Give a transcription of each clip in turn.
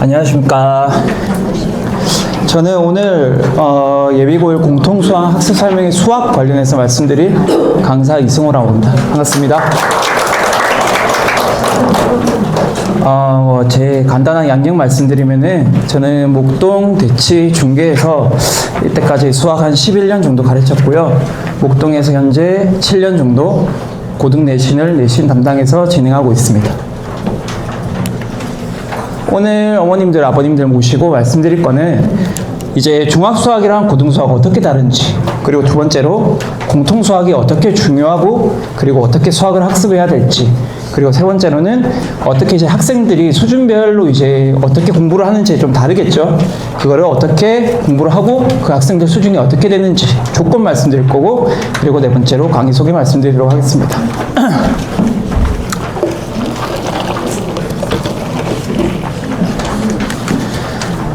안녕하십니까. 저는 오늘 예비고일 공통수학 학습 설명의 수학 관련해서 말씀드릴 강사 이승호라고 합니다. 반갑습니다. 제 간단한 양력 말씀드리면은 저는 목동, 대치, 중계에서 이때까지 수학 한 11년 정도 가르쳤고요. 목동에서 현재 7년 정도 고등 내신을 내신 담당해서 진행하고 있습니다. 오늘 어머님들, 아버님들 모시고 말씀드릴 거는 이제 중학수학이랑 고등수학 어떻게 다른지, 그리고 두 번째로 공통수학이 어떻게 중요하고 그리고 어떻게 수학을 학습해야 될지, 그리고 세 번째로는 어떻게 이제 학생들이 수준별로 이제 어떻게 공부를 하는지 좀 다르겠죠. 그거를 어떻게 공부를 하고 그 학생들 수준이 어떻게 되는지 조건 말씀드릴 거고, 그리고 네 번째로 강의 소개 말씀드리도록 하겠습니다.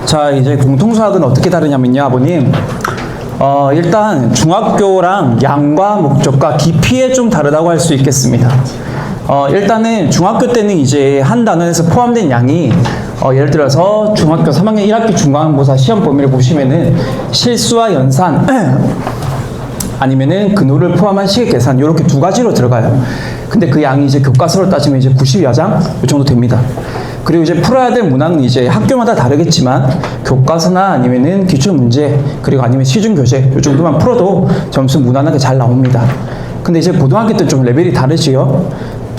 자, 이제 공통수학은 어떻게 다르냐면요, 아버님. 일단 중학교랑 양과 목적과 깊이에 좀 다르다고 할 수 있겠습니다. 일단은 중학교 때는 이제 한 단원에서 포함된 양이 예를 들어서 중학교 3학년 1학기 중간고사 시험 범위를 보시면은 실수와 연산 아니면은 근호를 포함한 시계 계산 이렇게 두 가지로 들어가요. 근데 그 양이 이제 교과서로 따지면 이제 90여 장 이 정도 됩니다. 그리고 이제 풀어야 될 문항은 이제 학교마다 다르겠지만 교과서나 아니면은 기출문제 그리고 아니면 시중교재 이 정도만 풀어도 점수 무난하게 잘 나옵니다. 근데 이제 고등학교 때 좀 레벨이 다르지요.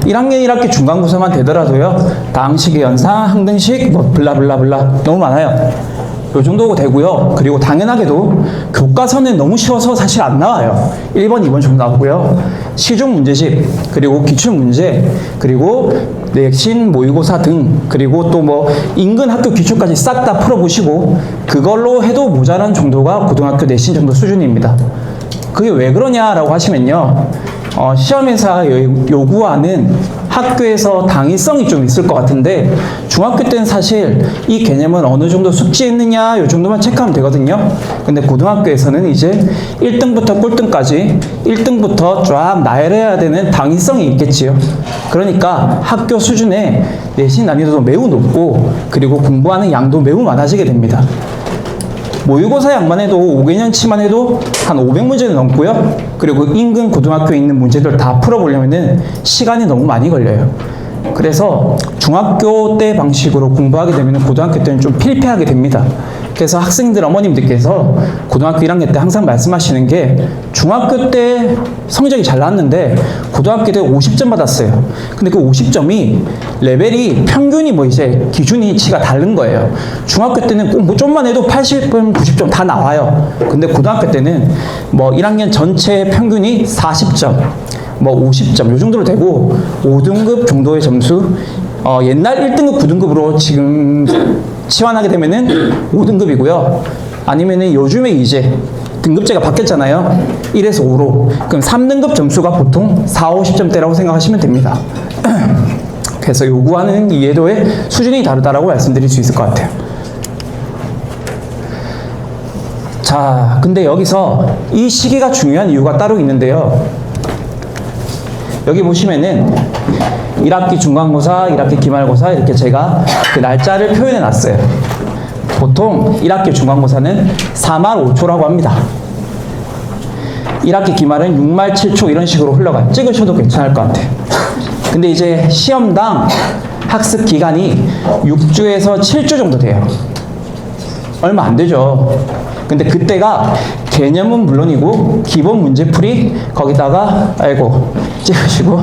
1학년 1학기 중간고사만 되더라도요. 다항식의 연산, 항등식, 뭐 블라블라블라 너무 많아요. 요 정도 되고요. 그리고 당연하게도 교과서는 너무 쉬워서 사실 안 나와요. 1번, 2번 정도 나오고요. 시중 문제집, 그리고 기출 문제, 그리고 내신, 모의고사 등, 그리고 또 뭐 인근 학교 기출까지 싹 다 풀어보시고 그걸로 해도 모자란 정도가 고등학교 내신 정도 수준입니다. 그게 왜 그러냐라고 하시면요. 시험에서 요구하는 학교에서 당위성이 좀 있을 것 같은데 중학교 때는 사실 이 개념은 어느 정도 숙지했느냐 요 정도만 체크하면 되거든요. 근데 고등학교에서는 이제 1등부터 꼴등까지 1등부터 쫙 나열해야 되는 당위성이 있겠지요. 그러니까 학교 수준의 내신 난이도도 매우 높고 그리고 공부하는 양도 매우 많아지게 됩니다. 모의고사 양만 해도 5개년치만 해도 한 500문제는 넘고요. 그리고 인근 고등학교에 있는 문제들 다 풀어보려면은 시간이 너무 많이 걸려요. 그래서 중학교 때 방식으로 공부하게 되면 고등학교 때는 좀 필패하게 됩니다. 그래서 학생들 어머님들께서 고등학교 1학년 때 항상 말씀하시는 게 중학교 때 성적이 잘 나왔는데 고등학교 때 50점 받았어요. 근데 그 50점이 레벨이 평균이 뭐 이제 기준치가 다른 거예요. 중학교 때는 꼭 뭐 좀만 해도 80점, 90점 다 나와요. 근데 고등학교 때는 뭐 1학년 전체 평균이 40점, 뭐 50점 요 정도로 되고 5등급 정도의 점수 옛날 1등급, 9등급으로 지금 치환하게 되면은 5등급이고요. 아니면은 요즘에 이제 등급제가 바뀌었잖아요. 1에서 5로. 그럼 3등급 점수가 보통 4, 50점대라고 생각하시면 됩니다. 그래서 요구하는 이해도의 수준이 다르다라고 말씀드릴 수 있을 것 같아요. 자, 근데 여기서 이 시기가 중요한 이유가 따로 있는데요. 여기 보시면은 1학기 중간고사, 1학기 기말고사 이렇게 제가 그 날짜를 표현해 놨어요. 보통 1학기 중간고사는 4말 5초라고 합니다. 1학기 기말은 6말 7초 이런 식으로 흘러가요. 찍으셔도 괜찮을 것 같아요. 근데 이제 시험당 학습 기간이 6주에서 7주 정도 돼요. 얼마 안 되죠. 근데 그때가 개념은 물론이고 기본 문제풀이 거기다가 아이고 찍으시고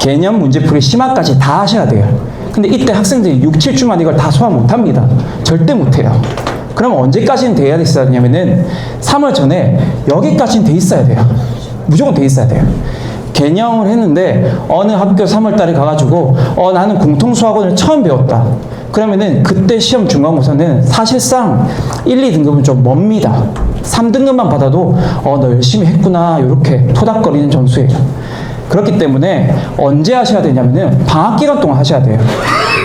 개념 문제풀이 심화까지 다 하셔야 돼요. 근데 이때 학생들이 6, 7주만 이걸 다 소화 못합니다. 절대 못해요. 그럼 언제까지는 돼야 되냐면은 3월 전에 여기까지는 돼 있어야 돼요. 무조건 돼 있어야 돼요. 개념을 했는데 어느 학교 3월 달에 가가지고 나는 공통수학원을 처음 배웠다. 그러면은 그때 시험 중간고사는 사실상 1, 2등급은 좀 멉니다. 3등급만 받아도 너 열심히 했구나 이렇게 토닥거리는 점수예요. 그렇기 때문에 언제 하셔야 되냐면은 방학 기간 동안 하셔야 돼요.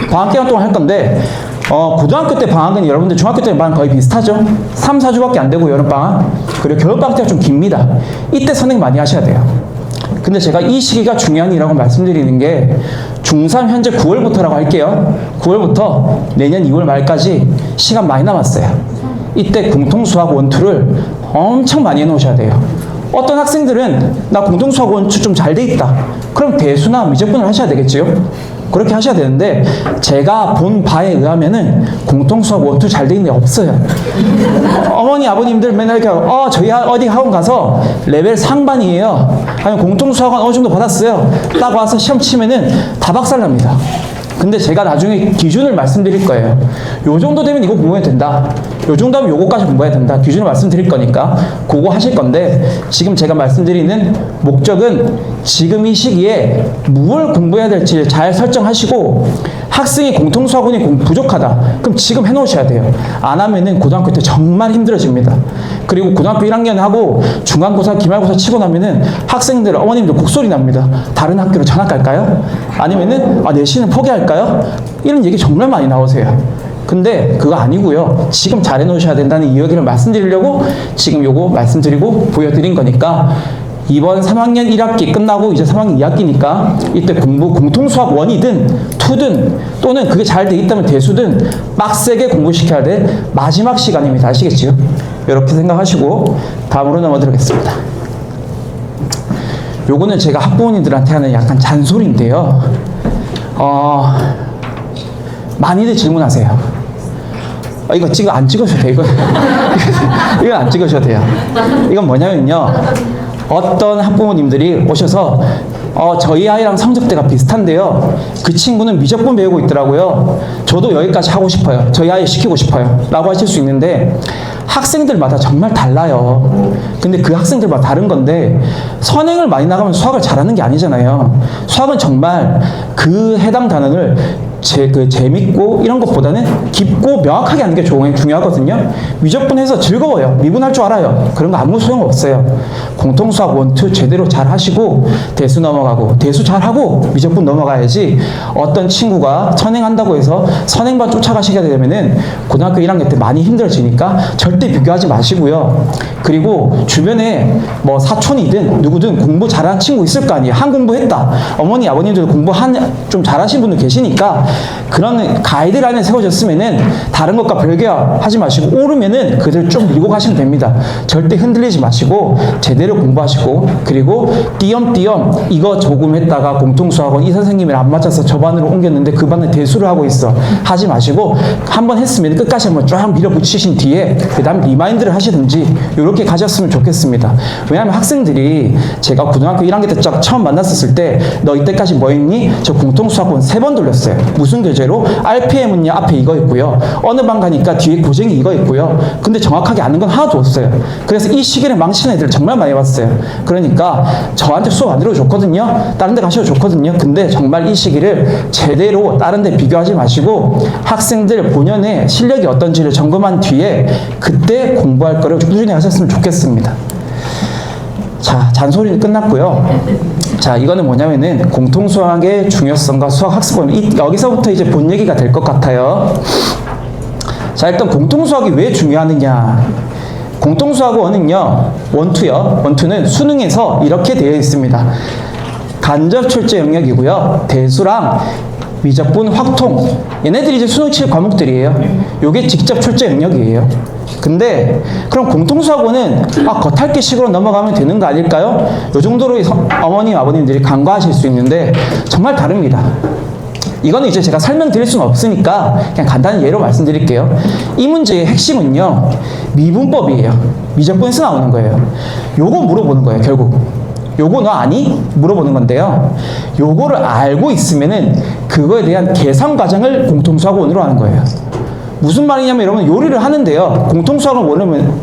방학 기간 동안 할 건데 고등학교 때 방학은 여러분들 중학교 때 방학 거의 비슷하죠? 3, 4주밖에 안 되고 여름방학 그리고 겨울방학 때가 좀 깁니다. 이때 선행 많이 하셔야 돼요. 근데 제가 이 시기가 중요한이라고 말씀드리는 게 중3 현재 9월부터라고 할게요. 9월부터 내년 2월 말까지 시간 많이 남았어요. 이때 공통수학 원투를 엄청 많이 해놓으셔야 돼요. 어떤 학생들은 나 공통수학 원투 좀 잘 돼 있다. 그럼 대수나 미적분을 하셔야 되겠지요? 그렇게 하셔야 되는데 제가 본 바에 의하면은 공통수학 원투 잘 돼 있는 데 없어요. 어머니 아버님들 맨날 이렇게 저희 어디 학원 가서 레벨 상반이에요. 아니면 공통수학은 어느 정도 받았어요. 딱 와서 시험 치면은 다 박살납니다. 근데 제가 나중에 기준을 말씀드릴 거예요. 요 정도 되면 이거 공부해야 된다. 요 정도 하면 요거까지 공부해야 된다. 기준을 말씀드릴 거니까 그거 하실 건데 지금 제가 말씀드리는 목적은 지금 이 시기에 뭘 공부해야 될지 잘 설정하시고 학생이 공통수학원이 부족하다. 그럼 지금 해놓으셔야 돼요. 안 하면은 고등학교 때 정말 힘들어집니다. 그리고 고등학교 1학년 하고 중간고사, 기말고사 치고 나면은 학생들, 어머님들 곡소리 납니다. 다른 학교로 전학 갈까요? 아니면은 내신은 포기할까요? 이런 얘기 정말 많이 나오세요. 근데 그거 아니고요. 지금 잘 해놓으셔야 된다는 이야기를 말씀드리려고 지금 요거 말씀드리고 보여드린 거니까 이번 3학년 1학기 끝나고 이제 3학년 2학기니까 이때 공통수학 1이든 2든 또는 그게 잘 돼 있다면 대수든 빡세게 공부시켜야 될 마지막 시간입니다. 아시겠지요? 이렇게 생각하시고 다음으로 넘어가겠습니다. 요거는 제가 학부모님들한테 하는 약간 잔소리인데요. 많이들 질문하세요. 이거 안 찍으셔도 돼요. 이건 안 찍으셔도 돼요. 이건 뭐냐면요. 어떤 학부모님들이 오셔서 저희 아이랑 성적대가 비슷한데요. 그 친구는 미적분 배우고 있더라고요. 저도 여기까지 하고 싶어요. 저희 아이 시키고 싶어요. 라고 하실 수 있는데 학생들마다 정말 달라요. 근데 그 학생들마다 다른 건데 선행을 많이 나가면 수학을 잘하는 게 아니잖아요. 수학은 정말 그 해당 단원을 재밌고 이런 것보다는 깊고 명확하게 하는 게 중요하거든요. 미적분해서 즐거워요. 미분할 줄 알아요. 그런 거 아무 소용 없어요. 공통수학 1, 2 제대로 잘 하시고 대수 넘어가고 대수 잘 하고 미적분 넘어가야지 어떤 친구가 선행한다고 해서 선행만 쫓아가시게 되면은 고등학교 1학년 때 많이 힘들어지니까 절대 비교하지 마시고요. 그리고 주변에 뭐 사촌이든 누구든 공부 잘하는 친구 있을 거 아니에요. 한 공부했다. 어머니 아버님들 좀 잘하신 분들 계시니까 그런 가이드라인을 세워졌으면은 다른 것과 별개하지 마시고 오르면은 그들 좀 밀고 가시면 됩니다. 절대 흔들리지 마시고 제대로 공부하시고 그리고 띄엄띄엄 이거 조금 했다가 공통수학원 이 선생님이랑 안 맞아서 저 반으로 옮겼는데 그 반은 대수를 하고 있어 하지 마시고 한번 했으면 끝까지 한번 쫙 밀어붙이신 뒤에 그 다음 리마인드를 하시든지 이렇게 가셨으면 좋겠습니다. 왜냐하면 학생들이 제가 고등학교 1학년 때 처음 만났었을 때 너 이때까지 뭐 했니? 저 공통수학원 3번 돌렸어요. 무슨 교재로? RPM은요 앞에 이거 있고요. 어느 반 가니까 뒤에 고쟁이 이거 있고요. 근데 정확하게 아는 건 하나도 없어요. 그래서 이 시기를 망치는 애들 정말 많이 봤어요. 그러니까 저한테 수업 안 들어도 좋거든요. 다른 데 가셔도 좋거든요. 근데 정말 이 시기를 제대로 다른 데 비교하지 마시고 학생들 본연의 실력이 어떤지를 점검한 뒤에 그때 공부할 거를 꾸준히 하셨으면 좋겠습니다. 자, 잔소리는 끝났고요. 자, 이거는 뭐냐면은 공통수학의 중요성과 수학학습원 여기서부터 이제 본 얘기가 될 것 같아요. 자, 일단 공통수학이 왜 중요하느냐. 공통수학원은요, 원투는 수능에서 이렇게 되어 있습니다. 간접 출제 영역이고요. 대수랑 미적분, 확통 얘네들이 이제 수능 칠 과목들이에요. 요게 직접 출제 영역이에요. 근데 그럼 공통수학원은 겉핥기식으로 넘어가면 되는 거 아닐까요? 요 정도로 어머님, 아버님들이 간과하실 수 있는데 정말 다릅니다. 이거는 이제 제가 설명드릴 수는 없으니까 그냥 간단히 예로 말씀드릴게요. 이 문제의 핵심은요, 미분법이에요. 미적분에서 나오는 거예요. 요거 물어보는 거예요, 결국. 요거 너 아니? 물어보는 건데요. 요거를 알고 있으면은 그거에 대한 계산 과정을 공통수학원으로 하는 거예요. 무슨 말이냐면 여러분 요리를 하는데요. 공통수학은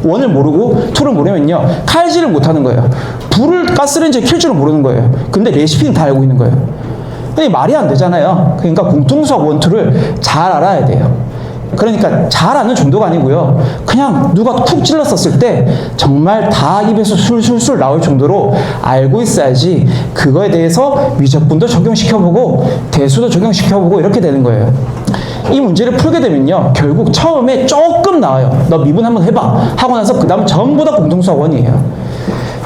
원을 모르고 투를 모르면요. 칼질을 못 하는 거예요. 가스레인지에 킬 줄을 모르는 거예요. 근데 레시피는 다 알고 있는 거예요. 근데 말이 안 되잖아요. 그러니까 공통수학 1, 2를 잘 알아야 돼요. 그러니까 잘 아는 정도가 아니고요. 그냥 누가 쿡 찔렀었을 때 정말 다 입에서 술술술 나올 정도로 알고 있어야지 그거에 대해서 미적분도 적용시켜보고 대수도 적용시켜보고 이렇게 되는 거예요. 이 문제를 풀게 되면요. 결국 처음에 조금 나와요. 너 미분 한번 해봐. 하고 나서 그 다음 전부 다 공통수학원이에요.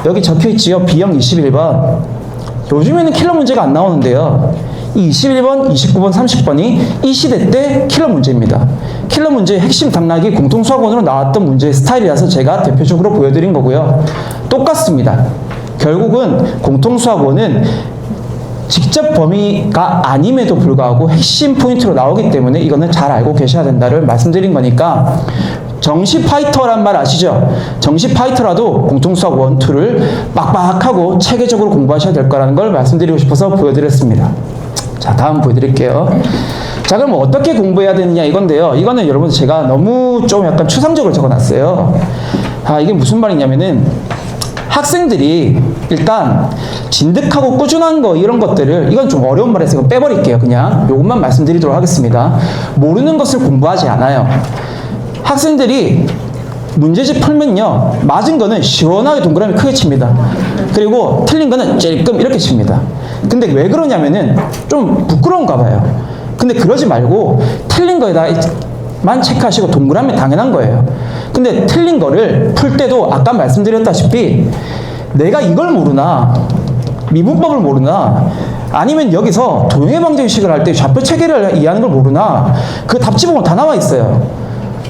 여기 적혀있지요. B형 21번. 요즘에는 킬러 문제가 안 나오는데요. 이 21번, 29번, 30번이 이 시대 때 킬러 문제입니다. 킬러 문제의 핵심 당락이 공통수학원으로 나왔던 문제의 스타일이라서 제가 대표적으로 보여드린 거고요. 똑같습니다. 결국은 공통수학원은 직접 범위가 아님에도 불구하고 핵심 포인트로 나오기 때문에 이거는 잘 알고 계셔야 된다를 말씀드린 거니까 정시 파이터란 말 아시죠? 정시 파이터라도 공통수학 1, 2를 빡빡하고 체계적으로 공부하셔야 될 거라는 걸 말씀드리고 싶어서 보여드렸습니다. 자, 다음 보여드릴게요. 자, 그럼 어떻게 공부해야 되느냐 이건데요. 이거는 여러분 제가 너무 좀 약간 추상적으로 적어놨어요. 아, 이게 무슨 말이냐면은 학생들이 일단 진득하고 꾸준한 거 이런 것들을 이건 좀 어려운 말에서 이거 빼버릴게요. 그냥 요것만 말씀드리도록 하겠습니다. 모르는 것을 공부하지 않아요. 학생들이 문제집 풀면요, 맞은 거는 시원하게 동그라미 크게 칩니다. 그리고 틀린 거는 찔끔 이렇게 칩니다. 근데 왜 그러냐면은 좀 부끄러운가 봐요. 근데 그러지 말고 틀린 거에다만 체크하시고 동그라미 당연한 거예요. 근데 틀린 거를 풀 때도 아까 말씀드렸다시피 내가 이걸 모르나 미분법을 모르나 아니면 여기서 도형의 방정식을 할 때 좌표 체계를 이해하는 걸 모르나 그 답지 보면 다 나와 있어요.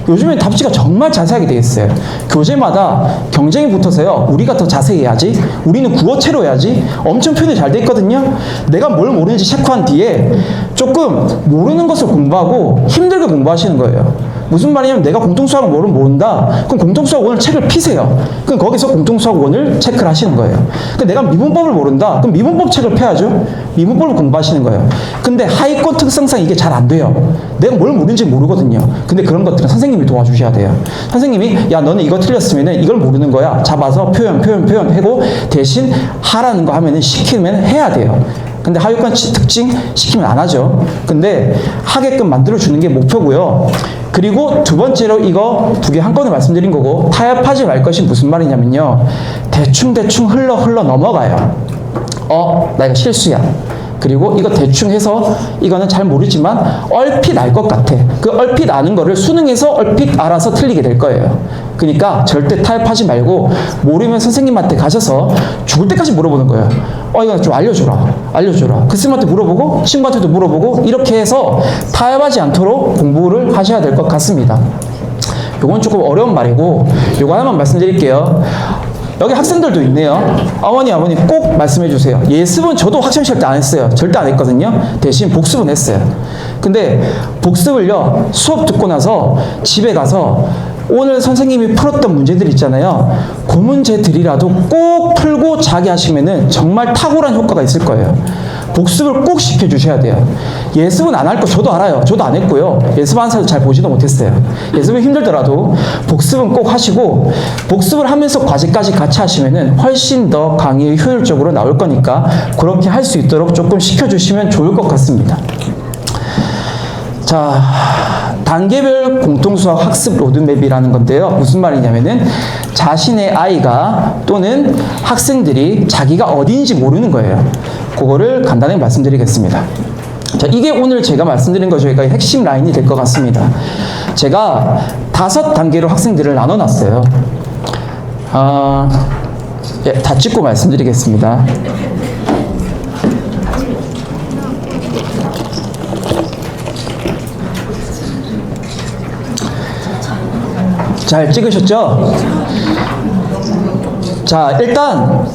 요즘엔 답지가 정말 자세하게 되어 있어요. 교재마다 경쟁이 붙어서요. 우리가 더 자세히 해야지. 우리는 구어체로 해야지. 엄청 표현이 잘 돼 있거든요. 내가 뭘 모르는지 체크한 뒤에 조금 모르는 것을 공부하고 힘들게 공부하시는 거예요. 무슨 말이냐면 내가 공통수학을 모른다. 그럼 공통수학 1을 책을 피세요. 그럼 거기서 공통수학 1을 체크를 하시는 거예요. 근데 내가 미분법을 모른다. 그럼 미분법 책을 펴야죠. 미분법을 공부하시는 거예요. 근데 하위권 특성상 이게 잘 안 돼요. 내가 뭘 모르는지 모르거든요. 근데 그런 것들은 선생님이 도와주셔야 돼요. 선생님이 야 너는 이거 틀렸으면 이걸 모르는 거야. 잡아서 표현 하고 대신 하라는 거 하면은 시키면 해야 돼요. 근데 하위권 특징 시키면 안 하죠. 근데 하게끔 만들어주는 게 목표고요. 그리고 두 번째로 이거 두 개 한꺼번에 말씀드린 거고 타협하지 말 것이 무슨 말이냐면요. 대충 흘러 넘어가요. 나 이거 실수야. 그리고 이거 대충 해서 이거는 잘 모르지만 얼핏 알 것 같아. 그 얼핏 아는 거를 수능에서 얼핏 알아서 틀리게 될 거예요. 그러니까 절대 타협하지 말고 모르면 선생님한테 가셔서 죽을 때까지 물어보는 거예요. 이거 좀 알려줘라. 그 쌤한테 물어보고 친구한테도 물어보고 이렇게 해서 타협하지 않도록 공부를 하셔야 될 것 같습니다. 요건 조금 어려운 말이고 요거 하나만 말씀드릴게요. 여기 학생들도 있네요. 어머니 꼭 말씀해 주세요. 예습은 저도 학창시절 때 안 했어요. 절대 안 했거든요. 대신 복습은 했어요. 근데 복습을요, 수업 듣고 나서 집에 가서 오늘 선생님이 풀었던 문제들 있잖아요. 그 문제들이라도 꼭 풀고 자기 하시면은 정말 탁월한 효과가 있을 거예요. 복습을 꼭 시켜주셔야 돼요. 예습은 안 할 거 저도 알아요. 저도 안 했고요. 예습하는 사람 잘 보지도 못했어요. 예습은 힘들더라도 복습은 꼭 하시고 복습을 하면서 과제까지 같이 하시면은 훨씬 더 강의 효율적으로 나올 거니까 그렇게 할 수 있도록 조금 시켜주시면 좋을 것 같습니다. 자, 단계별 공통수학 학습 로드맵이라는 건데요. 무슨 말이냐면은 자신의 아이가 또는 학생들이 자기가 어디인지 모르는 거예요. 그거를 간단히 말씀드리겠습니다. 자, 이게 오늘 제가 말씀드린 거 저희가 핵심 라인이 될 것 같습니다. 제가 5단계로 학생들을 나눠놨어요. 다 찍고 말씀드리겠습니다. 잘 찍으셨죠? 자, 일단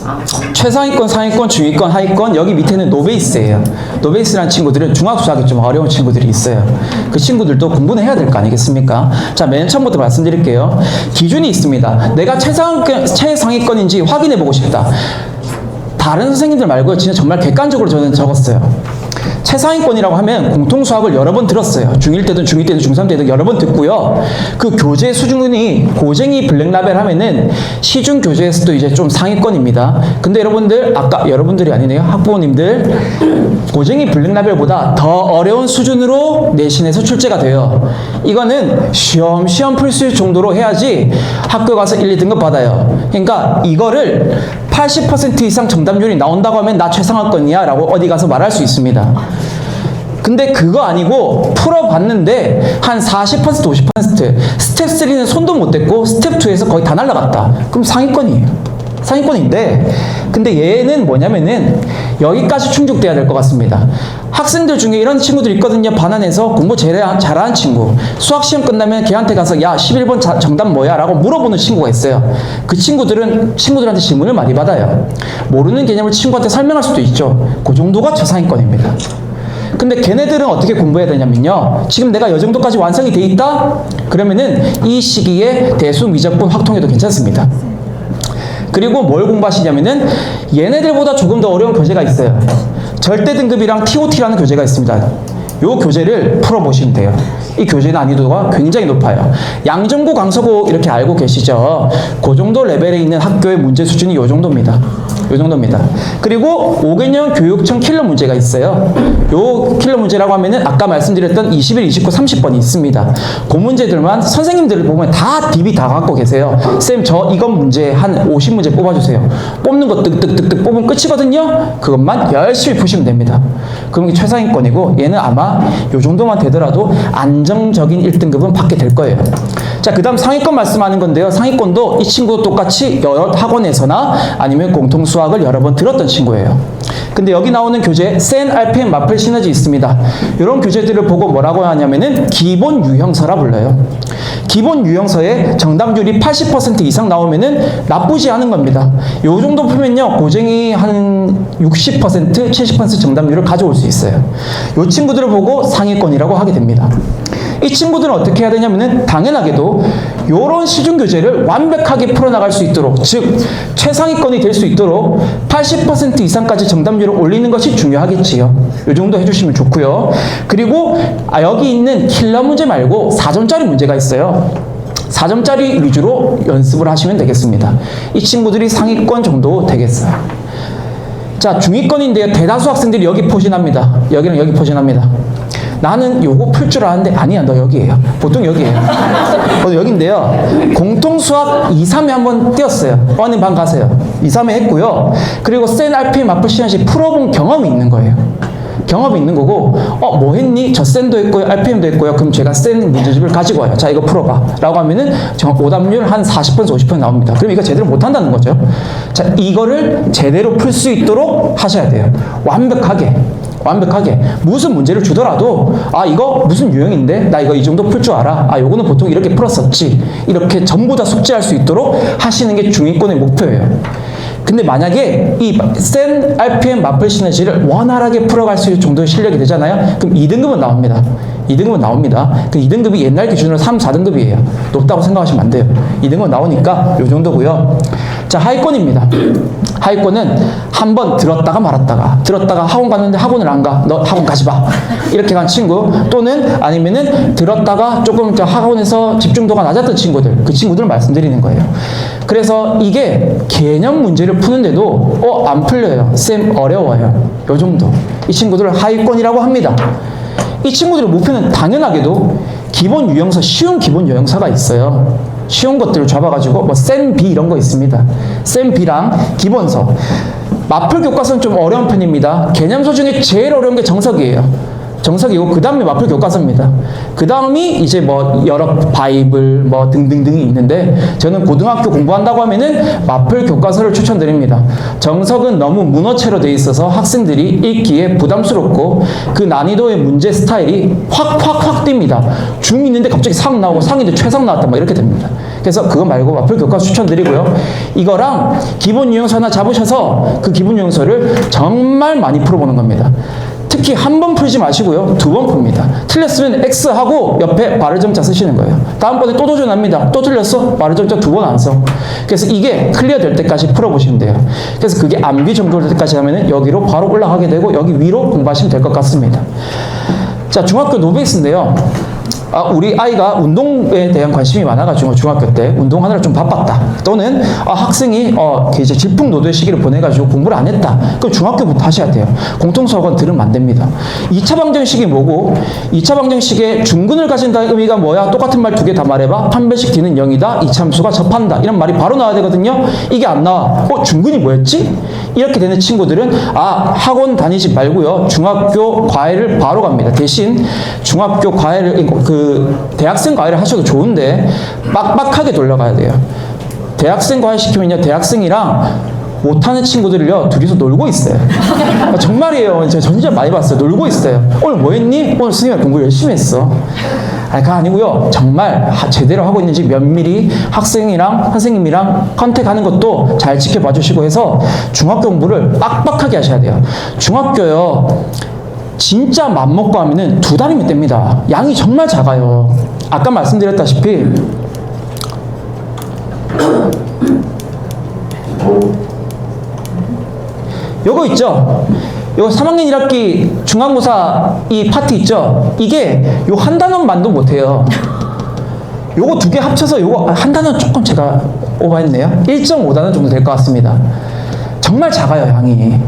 최상위권, 상위권, 중위권, 하위권 여기 밑에는 노베이스예요. 노베이스라는 친구들은 중학수학이 좀 어려운 친구들이 있어요. 그 친구들도 공부는 해야 될 거 아니겠습니까? 자, 맨 처음부터 말씀드릴게요. 기준이 있습니다. 내가 최상위권인지 확인해 보고 싶다. 다른 선생님들 말고 진짜 정말 객관적으로 저는 적었어요. 최상위권이라고 하면 공통수학을 여러 번 들었어요. 중1 때든 중2 때든 중3 때든 여러 번 듣고요. 그 교재 수준이 고쟁이 블랙라벨 하면은 시중 교재에서도 이제 좀 상위권입니다. 근데 여러분들, 아까 여러분들이 아니네요. 학부모님들, 고쟁이 블랙라벨보다 더 어려운 수준으로 내신에서 출제가 돼요. 이거는 시험 풀 수 있을 정도로 해야지 학교 가서 1, 2등급 받아요. 그러니까 이거를 80% 이상 정답률이 나온다고 하면 나 최상위권이야 라고 어디 가서 말할 수 있습니다. 근데 그거 아니고 풀어봤는데 한 40%, 50% 스텝 3는 손도 못 댔고 스텝 2에서 거의 다 날라갔다. 그럼 상위권이에요. 상위권인데, 근데 얘는 뭐냐면은 여기까지 충족돼야 될 것 같습니다. 학생들 중에 이런 친구들이 있거든요. 반환해서 공부 잘하는 친구. 수학시험 끝나면 걔한테 가서 야 11번 정답 뭐야? 라고 물어보는 친구가 있어요. 그 친구들은 친구들한테 질문을 많이 받아요. 모르는 개념을 친구한테 설명할 수도 있죠. 그 정도가 저상위권입니다. 근데 걔네들은 어떻게 공부해야 되냐면요. 지금 내가 이 정도까지 완성이 돼 있다? 그러면은 이 시기에 대수, 미적분, 확통해도 괜찮습니다. 그리고 뭘 공부하시냐면은 얘네들보다 조금 더 어려운 교재가 있어요. 절대 등급이랑 TOT라는 교재가 있습니다. 이 교재를 풀어보시면 돼요. 이 교재 난이도가 굉장히 높아요. 양정고, 강서고 이렇게 알고 계시죠? 그 정도 레벨에 있는 학교의 문제 수준이 이 정도입니다. 이 정도입니다. 그리고 5개년 교육청 킬러 문제가 있어요. 요 킬러 문제라고 하면은 아까 말씀드렸던 21, 29, 30번이 있습니다. 그 문제들만 선생님들을 보면 다 DB 다 갖고 계세요. 쌤, 저 이건 문제 한 50문제 뽑아주세요. 뽑는 거 뜩뜩뜩뜩 뽑으면 끝이거든요. 그것만 열심히 푸시면 됩니다. 그럼 이게 최상위권이고, 얘는 아마 요 정도만 되더라도 안정적인 1등급은 받게 될 거예요. 자, 그 다음 상위권 말씀하는 건데요. 상위권도 이 친구도 똑같이 여러 학원에서나 아니면 공통 수학을 여러 번 들었던 친구예요. 근데 여기 나오는 교재 센, RPM, 마플, 시너지 있습니다. 이런 교재들을 보고 뭐라고 하냐면은 기본 유형서라 불러요. 기본 유형서에 정답률이 80% 이상 나오면은 나쁘지 않은 겁니다. 요 정도 풀면요, 고쟁이 한 60%, 70% 정답률을 가져올 수 있어요. 요 친구들을 보고 상위권이라고 하게 됩니다. 이 친구들은 어떻게 해야 되냐면은 당연하게도 요런 시중 교재를 완벽하게 풀어나갈 수 있도록, 즉 최상위권이 될 수 있도록 80% 이상까지 정답률을 올리는 것이 중요하겠지요. 요 정도 해주시면 좋고요. 그리고 여기 있는 킬러 문제 말고 4점짜리 문제가 있어요. 4점짜리 위주로 연습을 하시면 되겠습니다. 이 친구들이 상위권 정도 되겠어요. 자, 중위권인데요. 대다수 학생들이 여기 포진합니다. 여기는 여기 포진합니다. 나는 요거 풀 줄 아는데 아니야, 너 여기에요. 보통 여기에요. 여기인데요. 공통수학 2, 3회 한번 띄었어요. 어느 반 가세요. 2, 3회 했고요. 그리고 센, RPM, 마플, 시너지 풀어본 경험이 있는 거예요. 경험이 있는 거고, 뭐 했니? 저 센도 했고요, RPM도 했고요. 그럼 제가 센 문제집을 가지고 와요. 자, 이거 풀어봐. 라고 하면은 오답률 한 40%, 50% 나옵니다. 그럼 이거 제대로 못한다는 거죠. 자, 이거를 제대로 풀 수 있도록 하셔야 돼요. 완벽하게. 무슨 문제를 주더라도 이거 무슨 유형인데 나 이거 이 정도 풀 줄 알아. 요거는 보통 이렇게 풀었었지. 이렇게 전부 다 숙지할 수 있도록 하시는 게 중위권의 목표예요. 근데 만약에 이 센, RPM, 마플, 시너지를 원활하게 풀어갈 수 있을 정도의 실력이 되잖아요. 그럼 2등급은 나옵니다. 2등급은 나옵니다. 그 2등급이 옛날 기준으로 3, 4등급이에요. 높다고 생각하시면 안 돼요. 2등급은 나오니까 요 정도고요. 자, 하위권입니다. 하위권은 한번 들었다가 말았다가, 들었다가 학원 갔는데 학원을 안 가. 너 학원 가지 마. 이렇게 간 친구, 또는 아니면은 들었다가 조금 학원에서 집중도가 낮았던 친구들, 그 친구들을 말씀드리는 거예요. 그래서 이게 개념 문제를 푸는데도 안 풀려요. 쌤, 어려워요. 요 정도. 이 친구들을 하위권이라고 합니다. 이 친구들의 목표는 당연하게도 기본 유형서, 쉬운 기본 유형서가 있어요. 쉬운 것들을 잡아가지고 센 B 이런 거 있습니다. 센 B랑 기본서. 마플 교과서는 좀 어려운 편입니다. 개념서 중에 제일 어려운 게 정석이에요. 정석이고 그 다음에 마플 교과서입니다. 그 다음이 이제 여러 바이블 등등등이 있는데, 저는 고등학교 공부한다고 하면은 마플 교과서를 추천드립니다. 정석은 너무 문어체로 돼 있어서 학생들이 읽기에 부담스럽고 그 난이도의 문제 스타일이 확 뜁니다. 중 있는데 갑자기 상 나오고 상인데 최상 나왔다 이렇게 됩니다. 그래서 그거 말고 마플 교과서 추천드리고요. 이거랑 기본 유형서 하나 잡으셔서 그 기본 유형서를 정말 많이 풀어보는 겁니다. 특히 한 번 풀지 마시고요. 2번 풉니다. 틀렸으면 X하고 옆에 발을점자 쓰시는 거예요. 다음번에 또 도전합니다. 또 틀렸어? 발을점자 2번 안 써. 그래서 이게 클리어 될 때까지 풀어보시면 돼요. 그래서 그게 암기 정도 될 때까지 하면은 여기로 바로 올라가게 되고 여기 위로 공부하시면 될 것 같습니다. 자, 중학교 노베이스인데요. 우리 아이가 운동에 대한 관심이 많아가지고 중학교 때 운동하느라 좀 바빴다. 또는 학생이 이제 질풍노도의 시기를 보내가지고 공부를 안 했다. 그럼 중학교부터 하셔야 돼요. 공통수학은 들으면 안 됩니다. 2차 방정식이 뭐고, 2차 방정식에 중근을 가진다의 의미가 뭐야? 똑같은 말 2개 다 말해봐. 판별식 D는 0이다. 이참수가 접한다. 이런 말이 바로 나와야 되거든요. 이게 안 나와. 중근이 뭐였지? 이렇게 되는 친구들은 학원 다니지 말고요. 중학교 과외를 바로 갑니다. 대신 중학교 과외를 대학생 과외를 하셔도 좋은데 빡빡하게 돌려가야 돼요. 대학생 과외시키면요, 대학생이랑 못하는 친구들이요, 둘이서 놀고 있어요. 정말이에요. 제가 진짜 많이 봤어요. 놀고 있어요. 오늘 뭐 했니? 오늘 선생님이랑 공부 열심히 했어. 그거 아니고요. 정말 제대로 하고 있는지 면밀히 학생이랑 선생님이랑 컨택하는 것도 잘 지켜봐 주시고 해서 중학교 공부를 빡빡하게 하셔야 돼요. 중학교요, 진짜 맘먹고 하면은 2달이면 됩니다. 양이 정말 작아요. 아까 말씀드렸다시피 요거 있죠? 요 3학년 1학기 중간고사 이 파트 있죠? 이게 요 한 단원만도 못해요. 요거 2개 합쳐서 요거 한 단원 조금 제가 오버했네요. 1.5단원 정도 될 것 같습니다. 정말 작아요, 양이.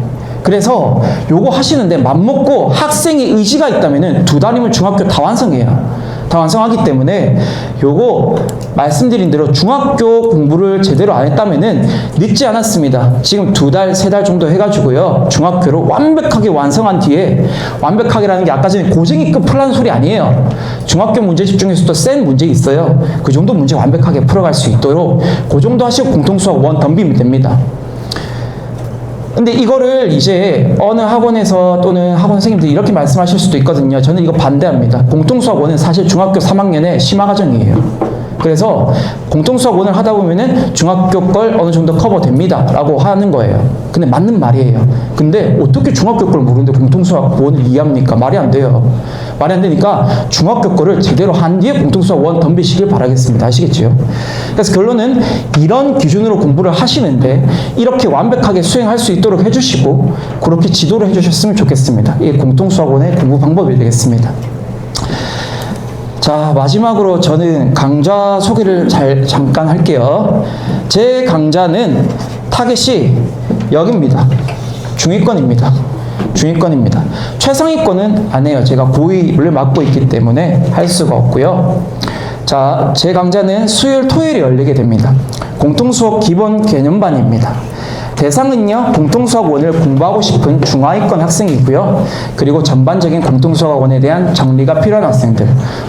그래서 요거 하시는데 맘먹고 학생이 의지가 있다면은 2달이면 중학교 다 완성해요. 다 완성하기 때문에 요거 말씀드린 대로 중학교 공부를 제대로 안 했다면은 늦지 않았습니다. 지금 2달, 3달 정도 해가지고요, 중학교를 완벽하게 완성한 뒤에, 완벽하게라는 게 아까 전에 고쟁이급 풀라는 소리 아니에요. 중학교 문제집 중에서도 센 문제 있어요. 그 정도 문제 완벽하게 풀어갈 수 있도록 그 정도 하시고 공통수학 1 덤비면 됩니다. 근데 이거를 이제 어느 학원에서 또는 학원 선생님들이 이렇게 말씀하실 수도 있거든요. 저는 이거 반대합니다. 공통수학 1은 사실 중학교 3학년의 심화과정이에요. 그래서 공통수학 1을 하다 보면은 중학교 걸 어느 정도 커버됩니다 라고 하는 거예요. 근데 맞는 말이에요. 근데 어떻게 중학교 걸 모르는데 공통수학 1을 이해합니까? 말이 안 돼요. 말이 안 되니까 중학교 거를 제대로 한 뒤에 공통수학 1 덤비시길 바라겠습니다. 아시겠죠? 그래서 결론은 이런 기준으로 공부를 하시는데 이렇게 완벽하게 수행할 수 있도록 해주시고 그렇게 지도를 해주셨으면 좋겠습니다. 이게 공통수학 1의 공부 방법이 되겠습니다. 자, 마지막으로 저는 강좌 소개를 잠깐 할게요. 제 강좌는 타겟이 여기입니다. 중위권입니다. 중위권입니다. 최상위권은 안 해요. 제가 고위를 맡고 있기 때문에 할 수가 없고요. 자, 제 강좌는 수요일, 토요일에 열리게 됩니다. 공통수업 기본 개념반입니다. 대상은요, 공통수학 1을 공부하고 싶은 중하위권 학생이고요. 그리고 전반적인 공통수학 1에 대한 정리가 필요한 학생들,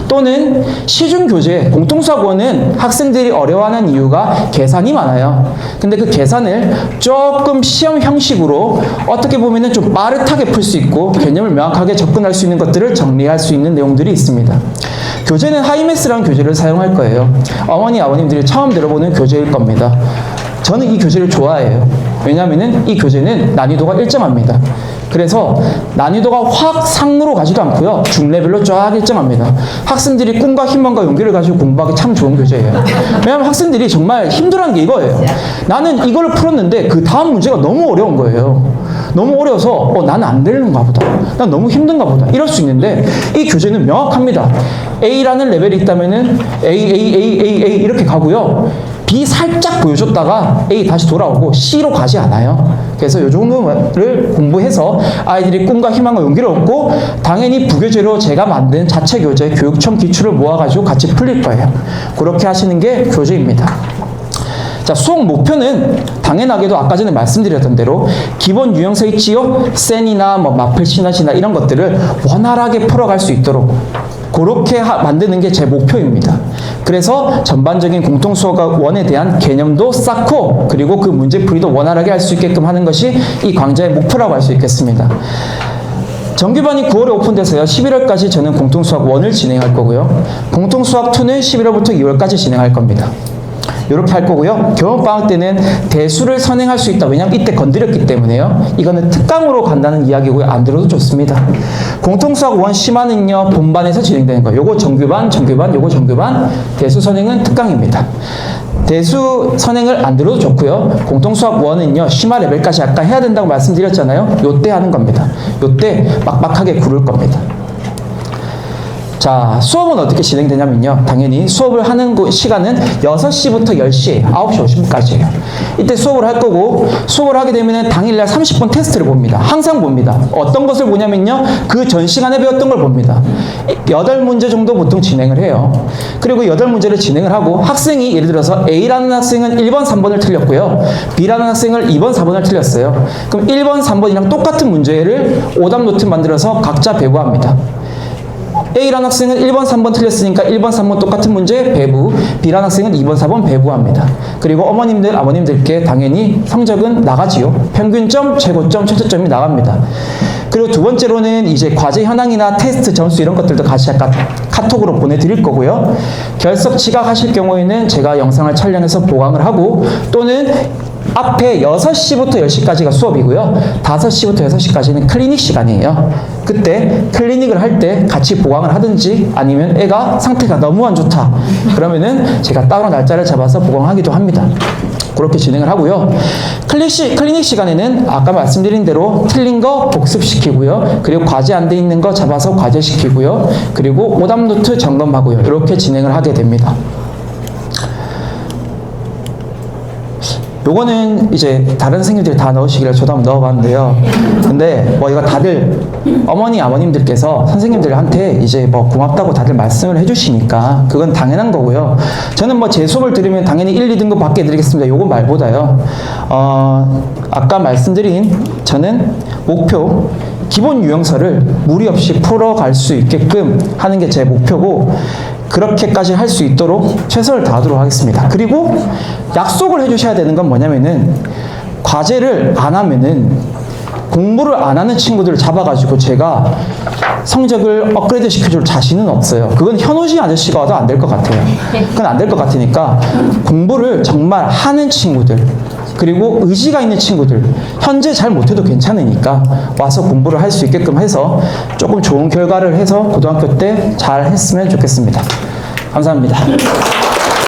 또는 시중교재, 공통수학 1은 학생들이 어려워하는 이유가 계산이 많아요. 근데 그 계산을 조금 시험 형식으로 어떻게 보면은 좀 빠릿하게 풀 수 있고 개념을 명확하게 접근할 수 있는 것들을 정리할 수 있는 내용들이 있습니다. 교재는 하이매스라는 교재를 사용할 거예요. 어머니, 아버님들이 처음 들어보는 교재일 겁니다. 저는 이 교재를 좋아해요. 왜냐하면 이 교재는 난이도가 일정합니다. 그래서 난이도가 확 상으로 가지도 않고요, 중레벨로 쫙 일정합니다. 학생들이 꿈과 희망과 용기를 가지고 공부하기 참 좋은 교재예요. 왜냐하면 학생들이 정말 힘들어하는 게 이거예요. 나는 이걸 풀었는데 그 다음 문제가 너무 어려운 거예요. 너무 어려워서 나는 안 되는가 보다, 난 너무 힘든가 보다, 이럴 수 있는데 이 교재는 명확합니다. A라는 레벨이 있다면은 A 이렇게 가고요, B 살짝 보여줬다가 A 다시 돌아오고 C로 가지 않아요. 그래서 이 정도를 공부해서 아이들이 꿈과 희망과 용기를 얻고 당연히 부교재로 제가 만든 자체 교재 교육청 기출을 모아가지고 같이 풀릴 거예요. 그렇게 하시는 게 교재입니다. 자, 수업 목표는 당연하게도 아까 전에 말씀드렸던 대로 기본 유형서 있지요? 센이나 마플, 시너지나 이런 것들을 원활하게 풀어갈 수 있도록 그렇게 만드는 게 제 목표입니다. 그래서 전반적인 공통수학 1에 대한 개념도 쌓고 그리고 그 문제풀이도 원활하게 할 수 있게끔 하는 것이 이 강좌의 목표라고 할 수 있겠습니다. 정규반이 9월에 오픈돼서요, 11월까지 저는 공통수학 1을 진행할 거고요, 공통수학 2는 11월부터 2월까지 진행할 겁니다. 이렇게 할 거고요. 겨울방학 때는 대수를 선행할 수 있다. 왜냐하면 이때 건드렸기 때문에요. 이거는 특강으로 간다는 이야기고요. 안 들어도 좋습니다. 공통수학 1 심화는요, 본반에서 진행되는 거예요. 요거 정규반, 요거 정규반, 대수 선행은 특강입니다. 대수 선행을 안 들어도 좋고요. 공통수학 1은요, 심화 레벨까지 아까 해야 된다고 말씀드렸잖아요. 요때 하는 겁니다. 요때 빡빡하게 구를 겁니다. 자, 수업은 어떻게 진행되냐면요, 당연히 수업을 하는 시간은 6시부터 10시, 9시 50분까지예요. 이때 수업을 할 거고, 수업을 하게 되면 당일날 30분 테스트를 봅니다. 항상 봅니다. 어떤 것을 보냐면요, 그 전 시간에 배웠던 걸 봅니다. 8문제 정도 보통 진행을 해요. 그리고 8문제를 진행을 하고, 학생이 예를 들어서 A라는 학생은 1번, 3번을 틀렸고요, B라는 학생은 2번, 4번을 틀렸어요. 그럼 1번, 3번이랑 똑같은 문제를 오답 노트 만들어서 각자 배부합니다. A라는 학생은 1번, 3번 틀렸으니까 1번, 3번 똑같은 문제 배부, B라는 학생은 2번, 4번 배부합니다. 그리고 어머님들, 아버님들께 당연히 성적은 나가지요. 평균점, 최고점, 최저점이 나갑니다. 그리고 두 번째로는 이제 과제 현황이나 테스트 점수 이런 것들도 같이 약간 카톡으로 보내드릴 거고요. 결석 지각하실 경우에는 제가 영상을 촬영해서 보강을 하고 또는 앞에 6시부터 10시까지가 수업이고요. 5시부터 6시까지는 클리닉 시간이에요. 그때 클리닉을 할 때 같이 보강을 하든지 아니면 애가 상태가 너무 안 좋다. 그러면은 제가 따로 날짜를 잡아서 보강하기도 합니다. 그렇게 진행을 하고요. 클리닉 시간에는 아까 말씀드린 대로 틀린 거 복습시키고요. 그리고 과제 안 돼 있는 거 잡아서 과제시키고요. 그리고 오답 노트 점검하고요. 이렇게 진행을 하게 됩니다. 요거는 이제 다른 선생님들이 다 넣으시기를 저도 한번 넣어봤는데요. 근데 뭐 이거 다들 어머니, 아버님들께서 선생님들한테 이제 뭐 고맙다고 다들 말씀을 해주시니까 그건 당연한 거고요. 저는 뭐 제 수업을 들으면 당연히 1, 2등급 받게 해드리겠습니다. 요거 말보다요. 아까 말씀드린 저는 목표 기본 유형서를 무리 없이 풀어갈 수 있게끔 하는 게 제 목표고 그렇게까지 할 수 있도록 최선을 다하도록 하겠습니다. 그리고 약속을 해주셔야 되는 건 뭐냐면은 과제를 안 하면은 공부를 안 하는 친구들을 잡아가지고 제가 성적을 업그레이드 시켜줄 자신은 없어요. 그건 현우진 아저씨가 와도 안 될 것 같아요. 그건 안 될 것 같으니까 공부를 정말 하는 친구들 그리고 의지가 있는 친구들 현재 잘 못해도 괜찮으니까 와서 공부를 할 수 있게끔 해서 조금 좋은 결과를 해서 고등학교 때 잘 했으면 좋겠습니다. 감사합니다.